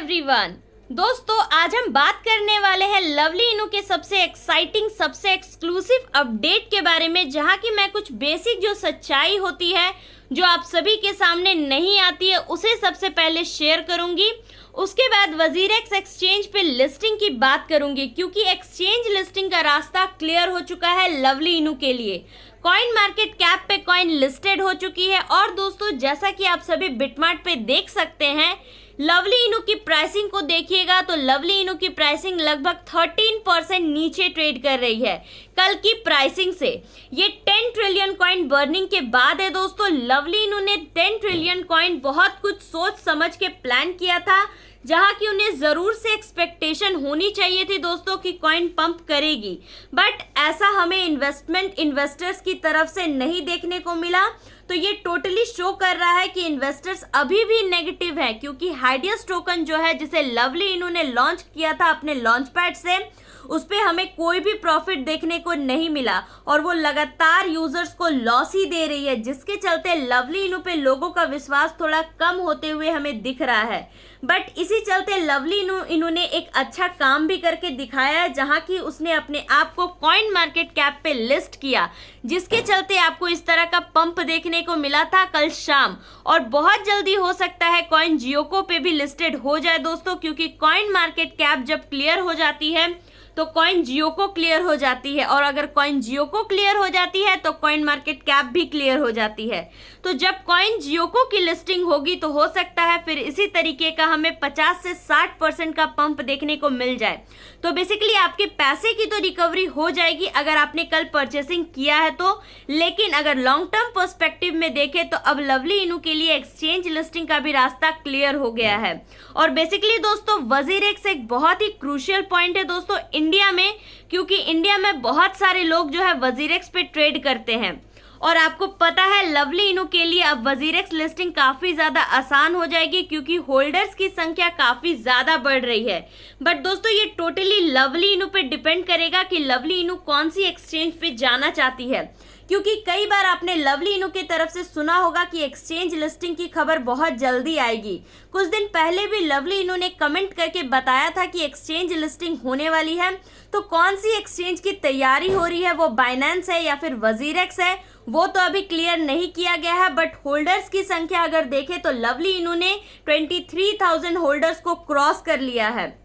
Everyone. दोस्तों आज हम बात करने वाले हैं लवली इनू के सबसे एक्साइटिंग सबसे एक्सक्लूसिव अपडेट के बारे में, जहां की मैं कुछ बेसिक जो सच्चाई होती है जो आप सभी के सामने नहीं आती है उसे सबसे पहले शेयर करूंगी। उसके बाद वजीरेक्स एक्सचेंज पे लिस्टिंग की बात करूंगी, क्योंकि एक्सचेंज लिस्टिंग का रास्ता क्लियर हो चुका है लवली इनू के लिए। कॉइन मार्केट कैप पे कॉइन लिस्टेड हो चुकी है। और दोस्तों जैसा कि आप सभी बिटमार्ट पे देख सकते हैं, लवली इनू की प्राइसिंग को देखिएगा तो लवली इनू की प्राइसिंग लगभग 13% नीचे ट्रेड कर रही है कल की प्राइसिंग से। ये 10 ट्रिलियन कॉइन बर्निंग के बाद है दोस्तों। लवली इनू ने 10 ट्रिलियन कॉइन बहुत कुछ सोच समझ के प्लान किया था, जहां की उन्हें जरूर से एक्सपेक्टेशन होनी चाहिए थी दोस्तों कि कॉइन पंप करेगी, बट ऐसा हमें इन्वेस्टर्स की तरफ से नहीं देखने को मिला। तो ये टोटली शो कर रहा है कि इन्वेस्टर्स अभी भी नेगेटिव है, क्योंकि हाइडियस टोकन जो है जिसे लवली इनू ने लॉन्च किया था अपने लॉन्च पैड से, उस पर हमें कोई भी प्रॉफिट देखने को नहीं मिला और वो लगातार यूजर्स को लॉस ही दे रही है, जिसके चलते लवली इनू पे लोगों का विश्वास थोड़ा कम होते हुए हमें दिख रहा है। बट इसी चलते लवली इनू ने एक अच्छा काम भी करके दिखाया है, जहां की उसने अपने आप को कॉइन मार्केट कैप पे लिस्ट किया, जिसके चलते आपको इस तरह का पंप देखने को मिला था कल शाम। और बहुत जल्दी हो सकता है कॉइन जियोको पे भी लिस्टेड हो जाए दोस्तों, क्योंकि कॉइन मार्केट कैप जब क्लियर हो जाती है तो कॉइन जियोको क्लियर हो जाती है, और अगर कॉइन जियोको क्लियर हो जाती है तो कॉइन मार्केट कैप भी क्लियर हो जाती है। तो जब कॉइन जियोको की लिस्टिंग होगी तो हो सकता है फिर इसी तरीके का हमें 50 से 60% का पंप देखने को मिल जाए। तो बेसिकली आपके पैसे की तो रिकवरी हो जाएगी अगर आपने कल परचेसिंग किया है तो, लेकिन अगर लॉन्ग टर्म पर्सपेक्टिव में देखें तो अब लवली इनू के लिए एक्सचेंज लिस्टिंग का भी रास्ता क्लियर हो गया है। और बेसिकली दोस्तों वजीरेक्स एक बहुत ही क्रूशियल पॉइंट है दोस्तों इंडिया में, क्योंकि इंडिया में बहुत सारे लोग जो है वजीरेक्स पे ट्रेड करते हैं। और आपको पता है लवली इनू के लिए अब वजीरेक्स लिस्टिंग काफ़ी ज़्यादा आसान हो जाएगी, क्योंकि होल्डर्स की संख्या काफ़ी ज़्यादा बढ़ रही है। बट दोस्तों ये टोटली लवली इनू पे डिपेंड करेगा कि लवली इनू कौन सी एक्सचेंज पे जाना चाहती है, क्योंकि कई बार आपने लवली इनू की तरफ से सुना होगा कि एक्सचेंज लिस्टिंग की खबर बहुत जल्दी आएगी। कुछ दिन पहले भी लवली इनू ने कमेंट करके बताया था कि एक्सचेंज लिस्टिंग होने वाली है। तो कौन सी एक्सचेंज की तैयारी हो रही है, वो बाइनेंस है या फिर वजीरेक्स है, वो तो अभी क्लियर नहीं किया गया है। बट होल्डर्स की संख्या अगर देखें तो लवली इनू ने 23,000 होल्डर्स को क्रॉस कर लिया है,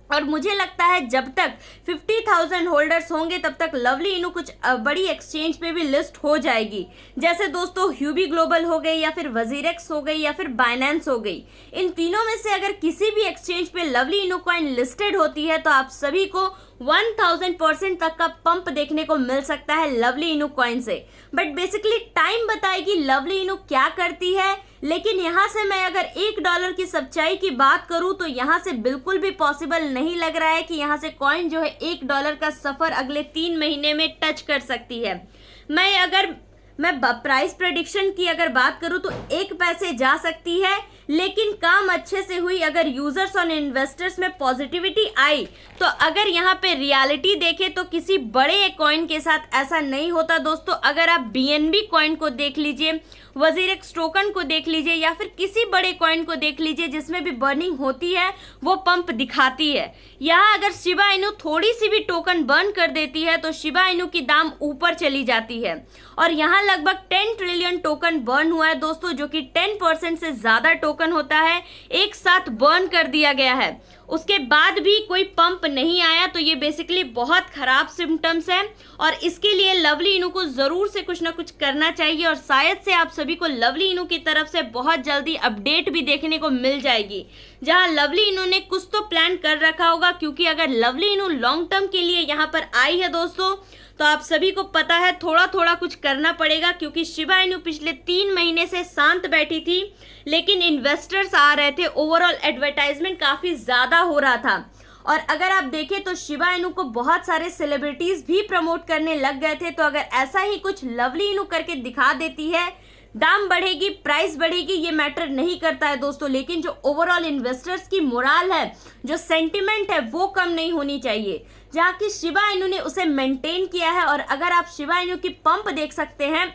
और मुझे लगता है जब तक 50,000 होल्डर्स होंगे तब तक लवली इनू कुछ बड़ी एक्सचेंज पे भी लिस्ट हो जाएगी, जैसे दोस्तों ह्यूबी ग्लोबल हो गई या फिर वजीरेक्स हो गई या फिर बाइनेंस हो गई। इन तीनों में से अगर किसी भी एक्सचेंज पे लवली इनू कॉइन लिस्टेड होती है तो आप सभी को 1000% तक का पंप देखने को मिल सकता है लवली इनू कॉइन से। बट बेसिकली टाइम बताएगी लवली इनू क्या करती है। लेकिन यहाँ से मैं अगर $1 की सच्चाई की बात करूँ तो यहाँ से बिल्कुल भी पॉसिबल नहीं लग रहा है कि यहाँ से कॉइन जो है $1 का सफर अगले 3 महीने में टच कर सकती है। मैं प्राइस प्रेडिक्शन की अगर बात करूं तो 1 पैसे जा सकती है, लेकिन काम अच्छे से हुई अगर यूजर्स और इन्वेस्टर्स में पॉजिटिविटी आई तो अगर यहाँ पे रियलिटी देखें तो किसी बड़े कॉइन के साथ ऐसा नहीं होता दोस्तों। अगर आप BNB कॉइन को देख लीजिए, वजीरेक्स टोकन को देख लीजिए या फिर किसी बड़े कॉइन को देख लीजिए जिसमें भी बर्निंग होती है, वो पंप दिखाती है। यहाँ अगर शिबा इनू थोड़ी सी भी टोकन बर्न कर देती है तो शिबा इनू की दाम ऊपर चली जाती है, और यहाँ लगभग 10 ट्रिलियन टोकन बर्न हुआ है दोस्तों, जो कि 10% से ज़्यादा टोकन होता है एक साथ बर्न कर दिया गया है। उसके बाद भी कोई पंप नहीं आया, तो ये बेसिकली बहुत खराब सिम्टम्स है, और इसके लिए लवली इनू को ज़रूर से कुछ ना कुछ करना चाहिए। और शायद से आप सभी को लवली इनू की तरफ से बहुत जल्दी अपडेट भी देखने को मिल जाएगी, जहां लवली इनू ने कुछ तो प्लान कर रखा होगा। क्योंकि अगर लवली इनू लॉन्ग टर्म के लिए यहाँ पर आई है दोस्तों तो आप सभी को पता है थोड़ा थोड़ा कुछ करना पड़ेगा, क्योंकि शिबा इनू पिछले 3 महीने से शांत बैठी थी, लेकिन इन्वेस्टर्स आ रहे थे, ओवरऑल एडवर्टाइजमेंट काफ़ी ज़्यादा हो रहा था। और अगर आप देखें तो शिबा इनू को बहुत सारे सेलिब्रिटीज़ भी प्रमोट करने लग गए थे। तो अगर ऐसा ही कुछ लवली इनू करके दिखा देती है, दाम बढ़ेगी, प्राइस बढ़ेगी, ये मैटर नहीं करता है दोस्तों, लेकिन जो ओवरऑल इन्वेस्टर्स की मोरल है, जो सेंटिमेंट है, वो कम नहीं होनी चाहिए, जहाँ की शिबा इनू ने उसे मेंटेन किया है। और अगर आप शिबा इनू की पंप देख सकते हैं,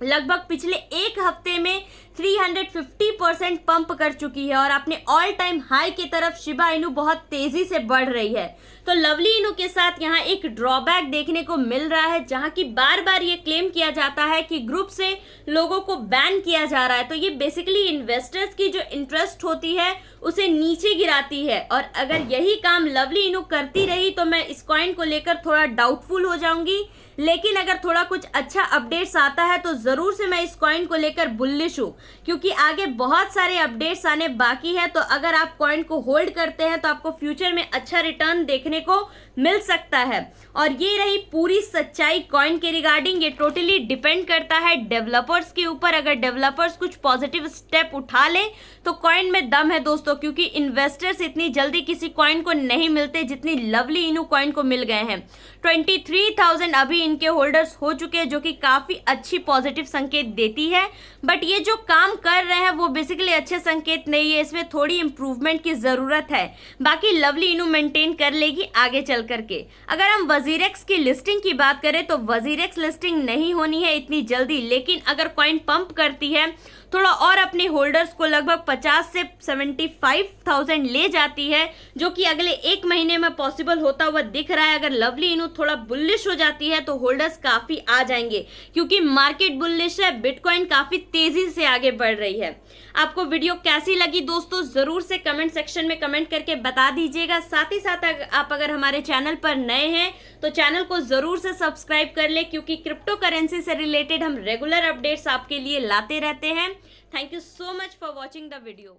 लगभग पिछले 1 हफ्ते में 350% पंप कर चुकी है और अपने ऑल टाइम हाई की तरफ शिबा इनू बहुत तेजी से बढ़ रही है। तो लवली इनू के साथ यहाँ एक ड्रॉबैक देखने को मिल रहा है, जहां की बार बार ये क्लेम किया जाता है कि ग्रुप से लोगों को बैन किया जा रहा है। तो ये बेसिकली इन्वेस्टर्स की जो इंटरेस्ट होती है उसे नीचे गिराती है, और अगर यही काम लवली इनू करती रही तो मैं इस कॉइन को लेकर थोड़ा डाउटफुल हो जाऊंगी। लेकिन अगर थोड़ा कुछ अच्छा अपडेट्स आता है तो ज़रूर से मैं इस कॉइन को लेकर बुलिश हूँ, क्योंकि आगे बहुत सारे अपडेट्स आने बाकी है। तो अगर आप कॉइन को होल्ड करते हैं तो आपको फ्यूचर में अच्छा रिटर्न देखने को मिल सकता है। और ये रही पूरी सच्चाई कॉइन के रिगार्डिंग। ये टोटली डिपेंड करता है डेवलपर्स के ऊपर। अगर डेवलपर्स कुछ पॉजिटिव स्टेप उठा ले तो कॉइन में दम है दोस्तों, क्योंकि इन्वेस्टर्स इतनी जल्दी किसी कॉइन को नहीं मिलते जितनी लवली इनू कॉइन को मिल गए हैं। 23,000 अभी इनके होल्डर्स हो चुके हैं, जो कि काफ़ी अच्छी पॉजिटिव संकेत देती है। बट ये जो काम कर रहे हैं वो बेसिकली अच्छे संकेत नहीं है, इसमें थोड़ी इंप्रूवमेंट की ज़रूरत है। बाकी लवली इनू मेंटेन कर लेगी आगे चल करके। अगर हम वजीरेक्स की लिस्टिंग की बात करें तो वजीरेक्स लिस्टिंग नहीं होनी है इतनी जल्दी, लेकिन अगर कॉइन पंप करती है थोड़ा और अपने होल्डर्स को लगभग 50 से 75,000 ले जाती है, जो कि अगले एक महीने में पॉसिबल होता हुआ दिख रहा है। अगर लवली इनू थोड़ा बुलिश हो जाती है तो होल्डर्स काफ़ी आ जाएंगे, क्योंकि मार्केट बुलिश है, बिटकॉइन काफ़ी तेज़ी से आगे बढ़ रही है। आपको वीडियो कैसी लगी दोस्तों, ज़रूर से कमेंट सेक्शन में कमेंट करके बता दीजिएगा। साथ ही साथ आप अगर हमारे चैनल पर नए हैं तो चैनल को ज़रूर से सब्सक्राइब कर ले, क्योंकि क्रिप्टो करेंसी से रिलेटेड हम रेगुलर अपडेट्स आपके लिए लाते रहते हैं। Thank you so much for watching the video.